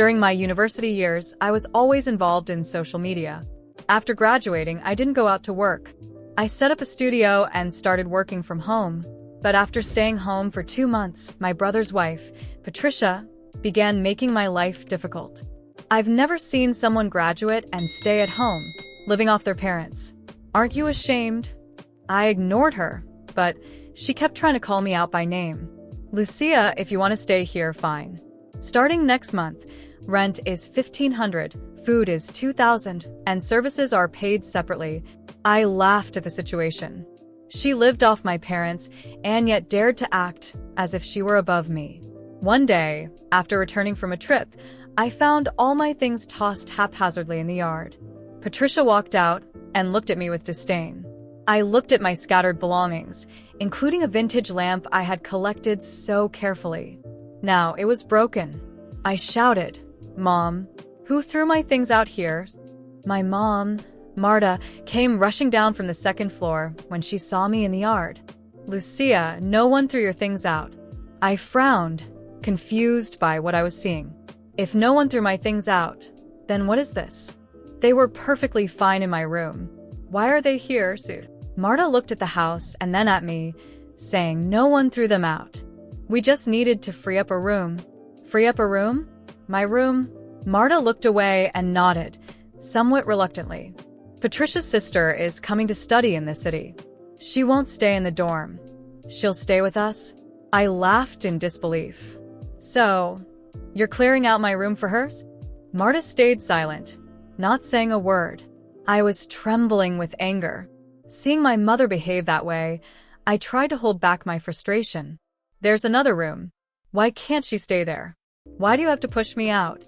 During my university years, I was always involved in social media. After graduating, I didn't go out to work. I set up a studio and started working from home. But after staying home for 2 months, my brother's wife, Patricia, began making my life difficult. I've never seen someone graduate and stay at home, living off their parents. Aren't you ashamed? I ignored her, but she kept trying to call me out by name. Lucia, if you want to stay here, fine. Starting next month, rent is $1,500, food is $2,000, and services are paid separately. I laughed at the situation. She lived off my parents and yet dared to act as if she were above me. One day, after returning from a trip, I found all my things tossed haphazardly in the yard. Patricia walked out and looked at me with disdain. I looked at my scattered belongings, including a vintage lamp I had collected so carefully. Now it was broken. I shouted, "Mom, who threw my things out here?" My mom, Marta, came rushing down from the second floor when she saw me in the yard. "Lucia, no one threw your things out." I frowned, confused by what I was seeing. If no one threw my things out, then what is this? They were perfectly fine in my room. Why are they here, Sue? Marta looked at the house and then at me, saying no one threw them out. We just needed to free up a room. Free up a room? My room? Marta looked away and nodded, somewhat reluctantly. Patricia's sister is coming to study in this city. She won't stay in the dorm. She'll stay with us? I laughed in disbelief. So, you're clearing out my room for hers? Marta stayed silent, not saying a word. I was trembling with anger. Seeing my mother behave that way, I tried to hold back my frustration. There's another room. Why can't she stay there? Why do you have to push me out?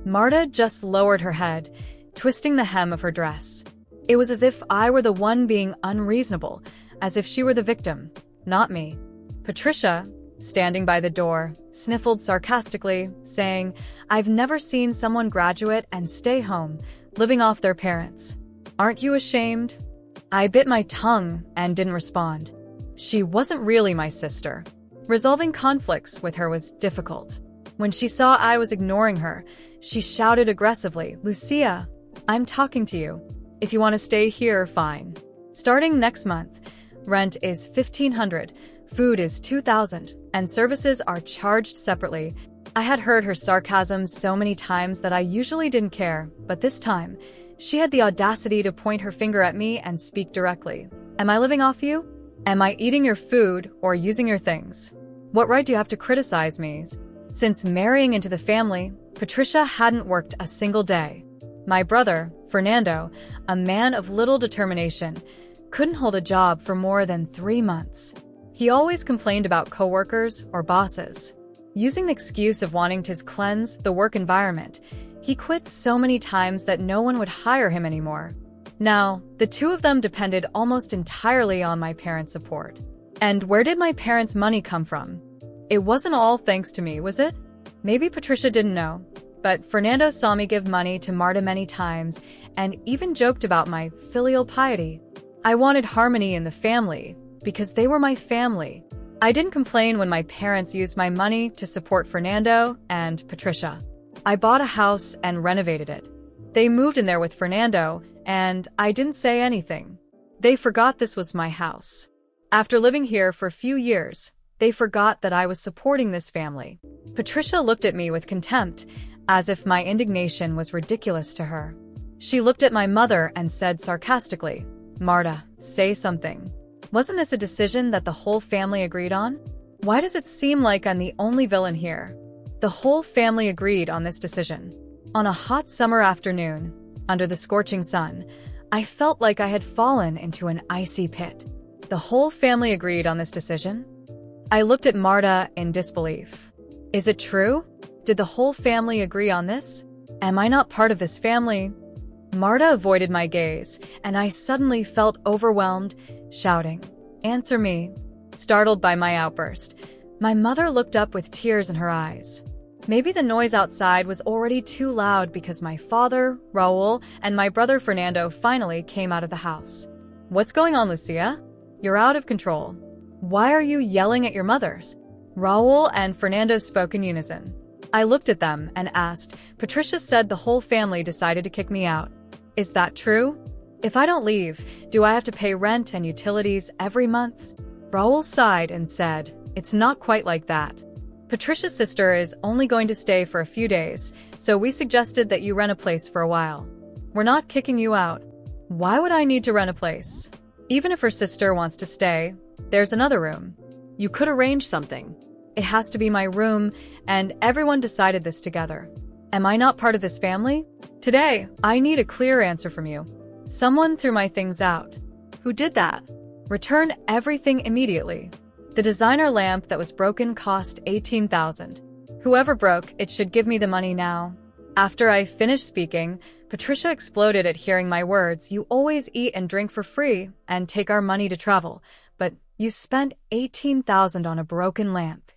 Marta just lowered her head, twisting the hem of her dress. It was as if I were the one being unreasonable, as if she were the victim, not me. Patricia, standing by the door, sniffled sarcastically, saying, "I've never seen someone graduate and stay home, living off their parents. Aren't you ashamed?" I bit my tongue and didn't respond. She wasn't really my sister. Resolving conflicts with her was difficult. When she saw I was ignoring her, she shouted aggressively, "Lucia, I'm talking to you. If you want to stay here, fine." Starting next month, rent is $1,500, food is $2,000, and services are charged separately. I had heard her sarcasm so many times that I usually didn't care, but this time, she had the audacity to point her finger at me and speak directly. "Am I living off you? Am I eating your food or using your things? What right do you have to criticize me?" Since marrying into the family, Patricia hadn't worked a single day. My brother, Fernando, a man of little determination, couldn't hold a job for more than 3 months. He always complained about coworkers or bosses. Using the excuse of wanting to cleanse the work environment, he quit so many times that no one would hire him anymore. Now, the two of them depended almost entirely on my parents' support. And where did my parents' money come from? It wasn't all thanks to me, was it? Maybe Patricia didn't know, but Fernando saw me give money to Marta many times and even joked about my filial piety. I wanted harmony in the family because they were my family. I didn't complain when my parents used my money to support Fernando and Patricia. I bought a house and renovated it. They moved in there with Fernando, and I didn't say anything. They forgot this was my house. After living here for a few years, they forgot that I was supporting this family. Patricia looked at me with contempt, as if my indignation was ridiculous to her. She looked at my mother and said sarcastically, "Marta, say something. Wasn't this a decision that the whole family agreed on? Why does it seem like I'm the only villain here?" The whole family agreed on this decision. On a hot summer afternoon, under the scorching sun, I felt like I had fallen into an icy pit. The whole family agreed on this decision? I looked at Marta in disbelief. Is it true? Did the whole family agree on this? Am I not part of this family? Marta avoided my gaze, and I suddenly felt overwhelmed, shouting, "Answer me." Startled by my outburst, my mother looked up with tears in her eyes. Maybe the noise outside was already too loud because my father, Raul, and my brother Fernando finally came out of the house. "What's going on, Lucia? You're out of control. Why are you yelling at your mothers?" Raul and Fernando spoke in unison. I looked at them and asked, Patricia said the whole family decided to kick me out. Is that true? If I don't leave, do I have to pay rent and utilities every month? Raul sighed and said, it's not quite like that. Patricia's sister is only going to stay for a few days, so we suggested that you rent a place for a while. We're not kicking you out. Why would I need to rent a place? Even if her sister wants to stay, there's another room. You could arrange something. It has to be my room, and everyone decided this together. Am I not part of this family? Today, I need a clear answer from you. Someone threw my things out. Who did that? Return everything immediately. The designer lamp that was broken cost $18,000. Whoever broke it should give me the money now. After I finished speaking, Patricia exploded at hearing my words. You always eat and drink for free and take our money to travel, but you spent $18,000 on a broken lamp.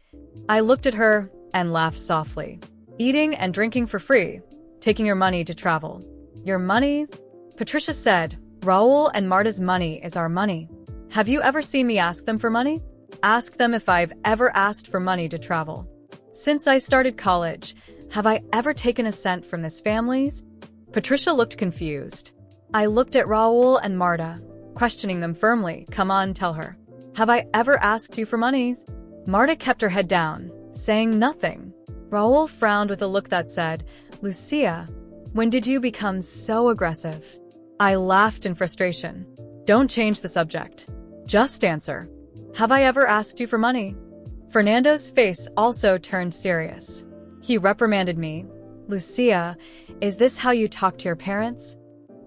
I looked at her and laughed softly. Eating and drinking for free, taking your money to travel. Your money? Patricia said, Raul and Marta's money is our money. Have you ever seen me ask them for money? Ask them if I've ever asked for money to travel. Since I started college, have I ever taken a cent from this family's? Patricia looked confused. I looked at Raul and Marta, questioning them firmly. Come on, tell her. Have I ever asked you for money? Marta kept her head down, saying nothing. Raul frowned with a look that said, Lucia, when did you become so aggressive? I laughed in frustration. Don't change the subject. Just answer. Have I ever asked you for money? Fernando's face also turned serious. He reprimanded me. Lucia, is this how you talk to your parents?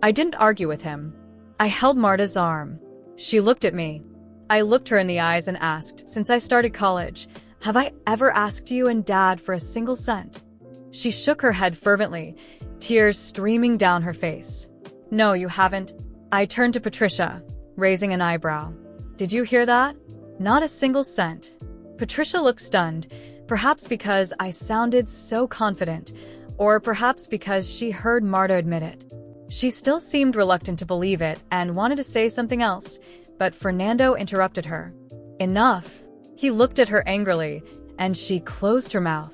I didn't argue with him. I held Marta's arm. She looked at me. I looked her in the eyes and asked, since I started college, have I ever asked you and Dad for a single cent? She shook her head fervently, tears streaming down her face. No, you haven't. I turned to Patricia, raising an eyebrow. Did you hear that? Not a single cent. Patricia looked stunned, perhaps because I sounded so confident, or perhaps because she heard Marta admit it. She still seemed reluctant to believe it and wanted to say something else, but Fernando interrupted her. Enough. He looked at her angrily, and she closed her mouth.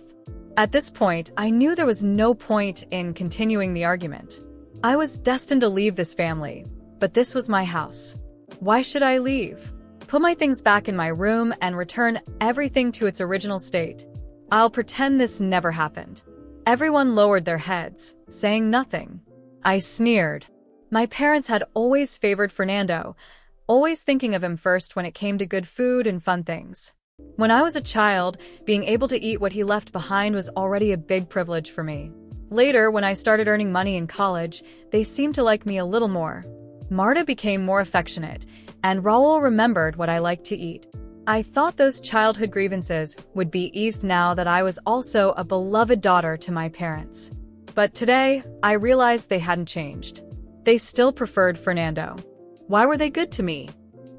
At this point, I knew there was no point in continuing the argument. I was destined to leave this family, but this was my house. Why should I leave? Put my things back in my room and return everything to its original state. I'll pretend this never happened. Everyone lowered their heads, saying nothing. I sneered. My parents had always favored Fernando, always thinking of him first when it came to good food and fun things. When I was a child, being able to eat what he left behind was already a big privilege for me. Later, when I started earning money in college, they seemed to like me a little more. Marta became more affectionate, and Raul remembered what I liked to eat. I thought those childhood grievances would be eased now that I was also a beloved daughter to my parents. But today, I realized they hadn't changed. They still preferred Fernando. Why were they good to me?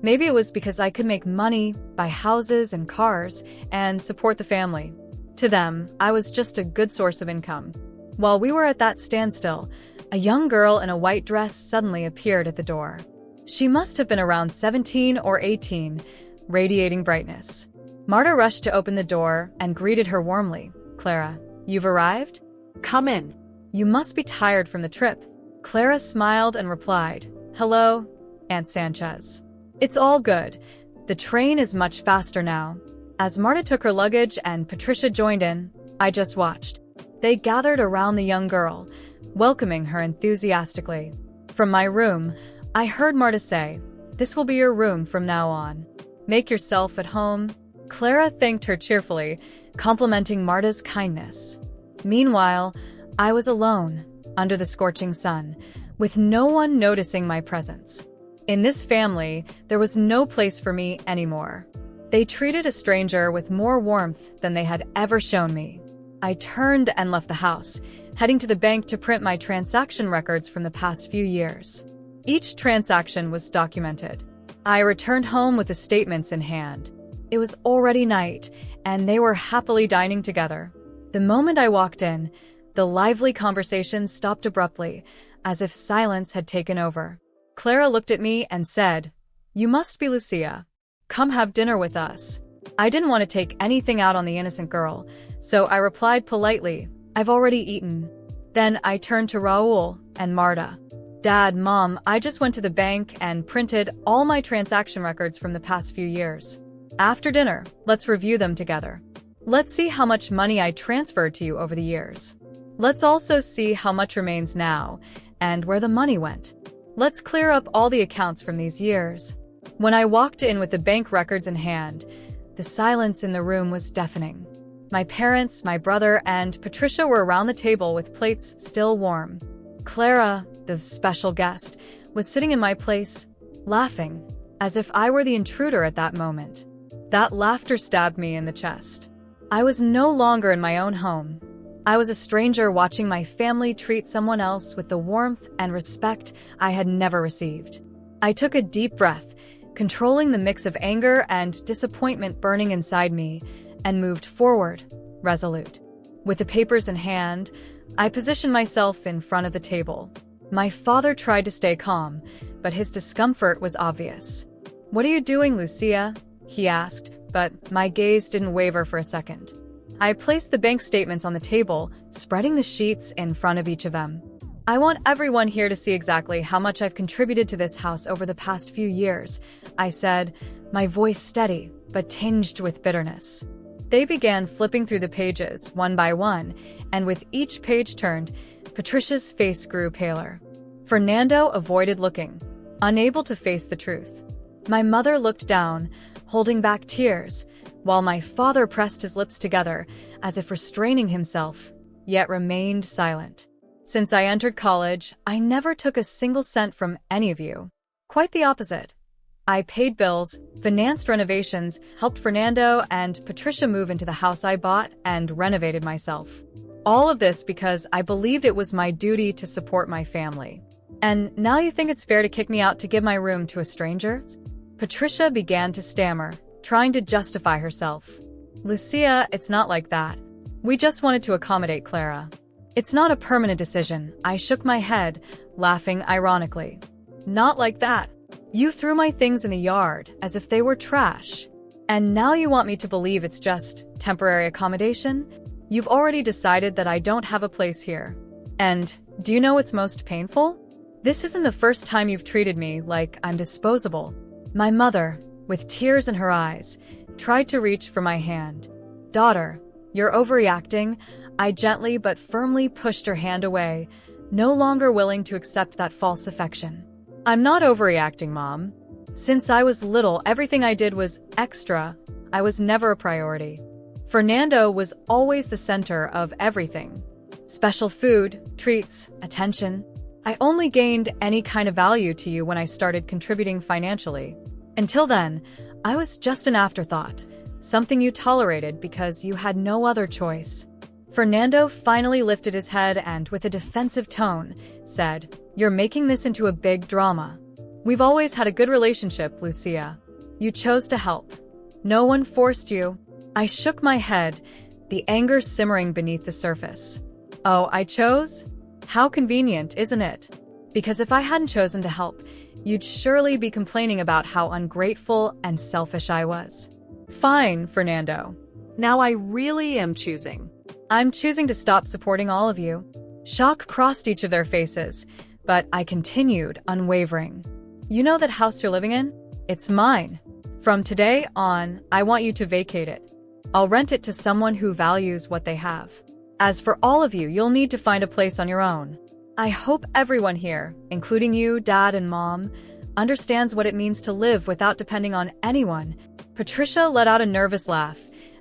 Maybe it was because I could make money, buy houses and cars, and support the family. To them, I was just a good source of income. While we were at that standstill, a young girl in a white dress suddenly appeared at the door. She must have been around 17 or 18, radiating brightness. Marta rushed to open the door and greeted her warmly. Clara, you've arrived? Come in. You must be tired from the trip. Clara smiled and replied, Hello, Aunt Sanchez. It's all good. The train is much faster now. As Marta took her luggage and Patricia joined in, I just watched. They gathered around the young girl, welcoming her enthusiastically. From my room, I heard Marta say, This will be your room from now on. Make yourself at home. Clara thanked her cheerfully, complimenting Marta's kindness. Meanwhile, I was alone, under the scorching sun, with no one noticing my presence. In this family, there was no place for me anymore. They treated a stranger with more warmth than they had ever shown me. I turned and left the house, heading to the bank to print my transaction records from the past few years. Each transaction was documented. I returned home with the statements in hand. It was already night, and they were happily dining together. The moment I walked in, the lively conversation stopped abruptly, as if silence had taken over. Clara looked at me and said, You must be Lucia. Come have dinner with us. I didn't want to take anything out on the innocent girl, so I replied politely, "I've already eaten." Then I turned to Raul and Marta. "Dad, Mom, I just went to the bank and printed all my transaction records from the past few years. After dinner, let's review them together. Let's see how much money I transferred to you over the years. Let's also see how much remains now and where the money went. Let's clear up all the accounts from these years." When I walked in with the bank records in hand, the silence in the room was deafening. My parents, my brother, and Patricia were around the table with plates still warm. Clara, the special guest, was sitting in my place, laughing, as if I were the intruder at that moment. That laughter stabbed me in the chest. I was no longer in my own home. I was a stranger watching my family treat someone else with the warmth and respect I had never received. I took a deep breath, controlling the mix of anger and disappointment burning inside me, and moved forward, resolute. With the papers in hand, I positioned myself in front of the table. My father tried to stay calm, but his discomfort was obvious. "What are you doing, Lucia?" he asked, but my gaze didn't waver for a second. I placed the bank statements on the table, spreading the sheets in front of each of them. "I want everyone here to see exactly how much I've contributed to this house over the past few years," I said, my voice steady, but tinged with bitterness. They began flipping through the pages, one by one, and with each page turned, Patricia's face grew paler. Fernando avoided looking, unable to face the truth. My mother looked down, holding back tears, while my father pressed his lips together, as if restraining himself, yet remained silent. Since I entered college, I never took a single cent from any of you. Quite the opposite. I paid bills, financed renovations, helped Fernando and Patricia move into the house I bought, and renovated myself. All of this because I believed it was my duty to support my family. And now you think it's fair to kick me out to give my room to a stranger? Patricia began to stammer, trying to justify herself. "Lucia, it's not like that. We just wanted to accommodate Clara. It's not a permanent decision." I shook my head, laughing ironically. "Not like that. You threw my things in the yard as if they were trash. And now you want me to believe it's just temporary accommodation? You've already decided that I don't have a place here. And do you know what's most painful? This isn't the first time you've treated me like I'm disposable." My mother, with tears in her eyes, tried to reach for my hand. "Daughter, you're overreacting." I gently but firmly pushed her hand away, no longer willing to accept that false affection. "I'm not overreacting, Mom. Since I was little, everything I did was extra. I was never a priority. Fernando was always the center of everything. Special food, treats, attention. I only gained any kind of value to you when I started contributing financially. Until then, I was just an afterthought, something you tolerated because you had no other choice." Fernando finally lifted his head and, with a defensive tone, said, "You're making this into a big drama. We've always had a good relationship, Lucia. You chose to help. No one forced you." I shook my head, the anger simmering beneath the surface. "Oh, I chose? How convenient, isn't it? Because if I hadn't chosen to help, you'd surely be complaining about how ungrateful and selfish I was." "Fine, Fernando. Now I really am choosing. I'm choosing to stop supporting all of you." Shock crossed each of their faces, but I continued, unwavering. "You know that house you're living in? It's mine. From today on, I want you to vacate it. I'll rent it to someone who values what they have. As for all of you, you'll need to find a place on your own. I hope everyone here, including you, Dad and Mom, understands what it means to live without depending on anyone." Patricia let out a nervous laugh,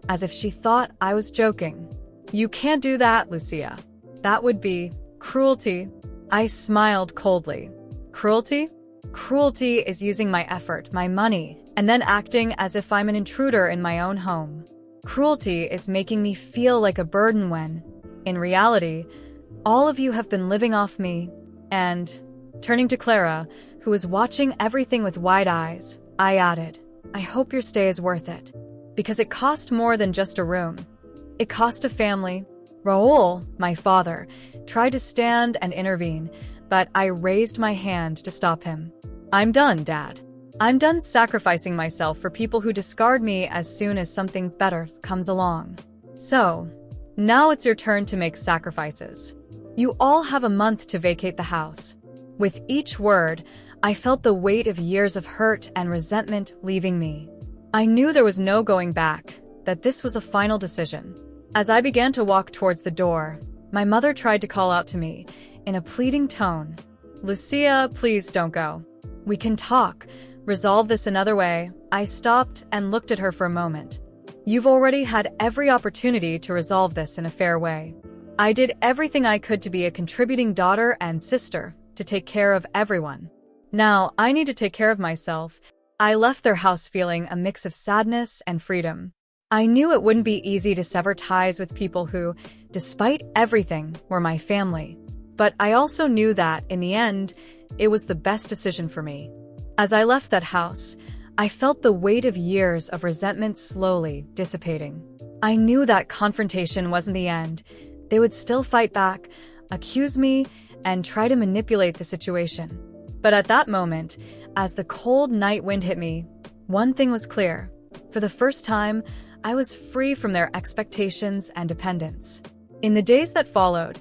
as if she thought I was joking. "You can't do that, Lucia. That would be cruelty." I smiled coldly. "Cruelty? Cruelty is using my effort, my money, and then acting as if I'm an intruder in my own home. Cruelty is making me feel like a burden when, in reality, all of you have been living off me." And, turning to Clara, who was watching everything with wide eyes, I added, "I hope your stay is worth it. Because it cost more than just a room. It cost a family." Raul, my father, tried to stand and intervene, but I raised my hand to stop him. "I'm done, Dad. I'm done sacrificing myself for people who discard me as soon as something's better comes along. So, now it's your turn to make sacrifices. You all have a month to vacate the house." With each word, I felt the weight of years of hurt and resentment leaving me. I knew there was no going back, that this was a final decision. As I began to walk towards the door, my mother tried to call out to me in a pleading tone, "Lucia, please don't go. We can talk, resolve this another way." I stopped and looked at her for a moment. "You've already had every opportunity to resolve this in a fair way. I did everything I could to be a contributing daughter and sister, to take care of everyone. Now, I need to take care of myself." I left their house feeling a mix of sadness and freedom. I knew it wouldn't be easy to sever ties with people who, despite everything, were my family. But I also knew that, in the end, it was the best decision for me. As I left that house, I felt the weight of years of resentment slowly dissipating. I knew that confrontation wasn't the end. They would still fight back, accuse me, and try to manipulate the situation. But at that moment, as the cold night wind hit me, one thing was clear. For the first time, I was free from their expectations and dependence. In the days that followed,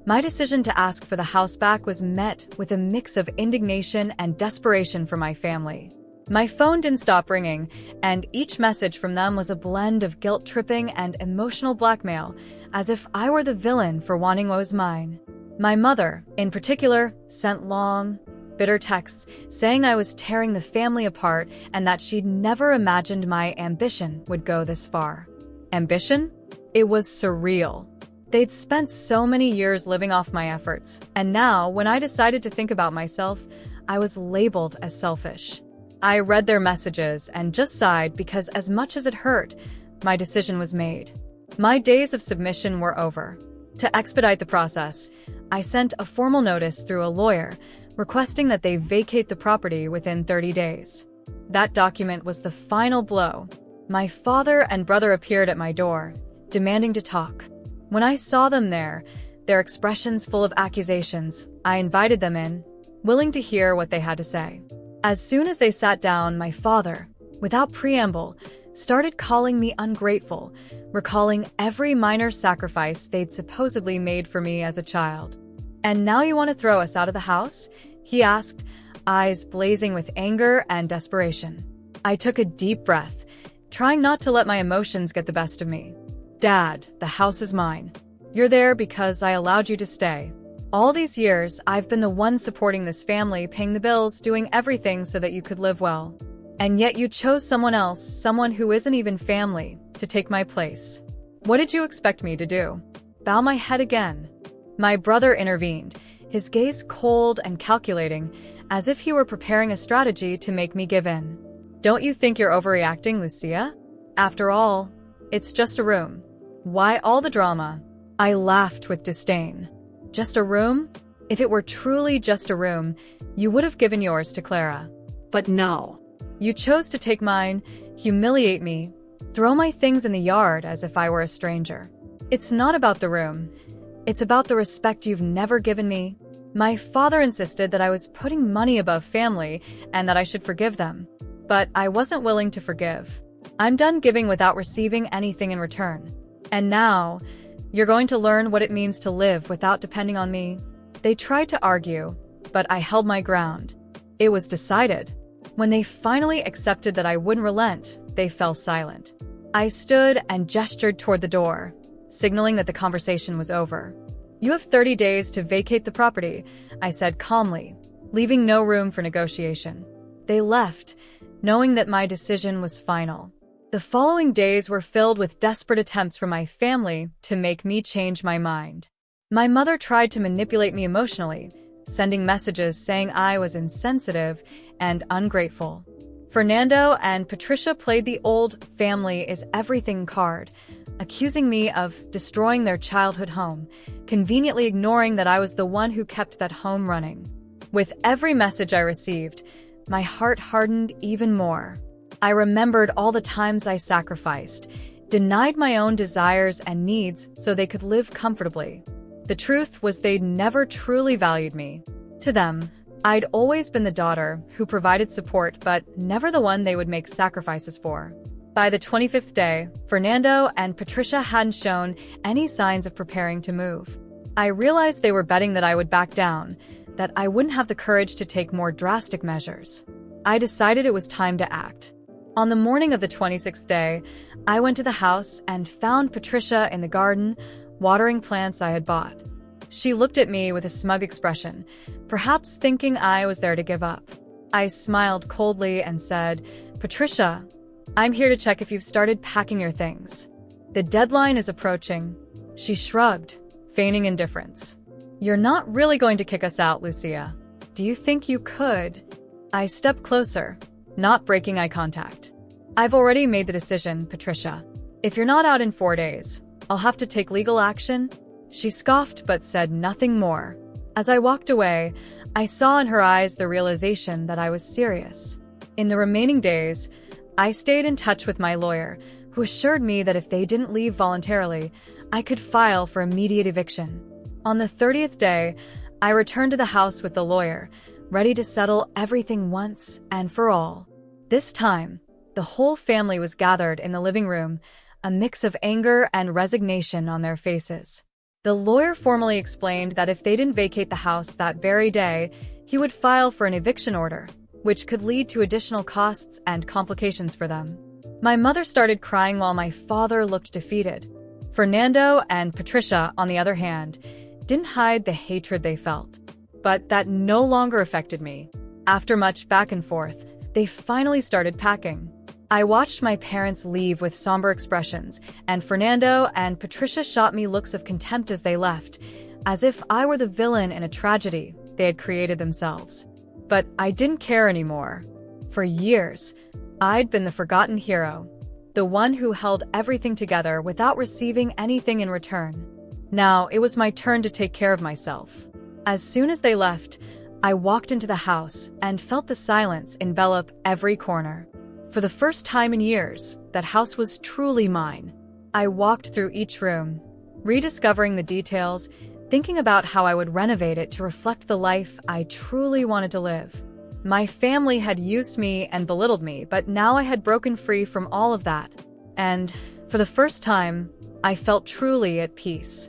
my decision to ask for the house back was met with a mix of indignation and desperation for my family. My phone didn't stop ringing, and each message from them was a blend of guilt-tripping and emotional blackmail, as if I were the villain for wanting what was mine. My mother, in particular, sent long, bitter texts saying I was tearing the family apart and that she'd never imagined my ambition would go this far. Ambition? It was surreal. They'd spent so many years living off my efforts, and now, when I decided to think about myself, I was labeled as selfish. I read their messages and just sighed because, as much as it hurt, my decision was made. My days of submission were over. To expedite the process, I sent a formal notice through a lawyer requesting that they vacate the property within 30 days. That document was the final blow. My father and brother appeared at my door, demanding to talk. When I saw them there, their expressions full of accusations, I invited them in, willing to hear what they had to say. As soon as they sat down, my father, without preamble, started calling me ungrateful, recalling every minor sacrifice they'd supposedly made for me as a child. "And now you want to throw us out of the house?" he asked, eyes blazing with anger and desperation. I took a deep breath, trying not to let my emotions get the best of me. "Dad, the house is mine. You're there because I allowed you to stay. All these years, I've been the one supporting this family, paying the bills, doing everything so that you could live well. And yet you chose someone else, someone who isn't even family, to take my place. What did you expect me to do? Bow my head again?" My brother intervened, his gaze cold and calculating, as if he were preparing a strategy to make me give in. "Don't you think you're overreacting, Lucia? After all, it's just a room. Why all the drama?" I laughed with disdain. "Just a room? If it were truly just a room, you would have given yours to Clara. But no. You chose to take mine, humiliate me, throw my things in the yard as if I were a stranger. It's not about the room. It's about the respect you've never given me." My father insisted that I was putting money above family and that I should forgive them. But I wasn't willing to forgive. I'm done giving without receiving anything in return. And now, you're going to learn what it means to live without depending on me. They tried to argue, but I held my ground. It was decided. When they finally accepted that I wouldn't relent, they fell silent. I stood and gestured toward the door, signaling that the conversation was over. "You have 30 days to vacate the property," I said calmly, leaving no room for negotiation. They left, knowing that my decision was final. The following days were filled with desperate attempts from my family to make me change my mind. My mother tried to manipulate me emotionally, sending messages saying I was insensitive and ungrateful. Fernando and Patricia played the old family is everything card, accusing me of destroying their childhood home, conveniently ignoring that I was the one who kept that home running. With every message I received, my heart hardened even more. I remembered all the times I sacrificed, denied my own desires and needs so they could live comfortably. The truth was they'd never truly valued me. To them, I'd always been the daughter who provided support, but never the one they would make sacrifices for. By the 25th day, Fernando and Patricia hadn't shown any signs of preparing to move. I realized they were betting that I would back down, that I wouldn't have the courage to take more drastic measures. I decided it was time to act. On the morning of the 26th day, I went to the house and found Patricia in the garden, watering plants I had bought. She looked at me with a smug expression, perhaps thinking I was there to give up. I smiled coldly and said, "Patricia, I'm here to check if you've started packing your things. The deadline is approaching." She shrugged, feigning indifference. "You're not really going to kick us out, Lucia. Do you think you could?" I stepped closer, not breaking eye contact. "I've already made the decision, Patricia. If you're not out in 4 days, I'll have to take legal action." She scoffed but said nothing more. As I walked away, I saw in her eyes the realization that I was serious. In the remaining days, I stayed in touch with my lawyer, who assured me that if they didn't leave voluntarily, I could file for immediate eviction. On the 30th day, I returned to the house with the lawyer, ready to settle everything once and for all. This time, the whole family was gathered in the living room, a mix of anger and resignation on their faces. The lawyer formally explained that if they didn't vacate the house that very day, he would file for an eviction order, which could lead to additional costs and complications for them. My mother started crying while my father looked defeated. Fernando and Patricia, on the other hand, didn't hide the hatred they felt. But that no longer affected me. After much back and forth, they finally started packing. I watched my parents leave with somber expressions, and Fernando and Patricia shot me looks of contempt as they left, as if I were the villain in a tragedy they had created themselves. But I didn't care anymore. For years, I'd been the forgotten hero, the one who held everything together without receiving anything in return. Now it was my turn to take care of myself. As soon as they left, I walked into the house and felt the silence envelop every corner. For the first time in years, that house was truly mine. I walked through each room, rediscovering the details, thinking about how I would renovate it to reflect the life I truly wanted to live. My family had used me and belittled me, but now I had broken free from all of that. And, for the first time, I felt truly at peace.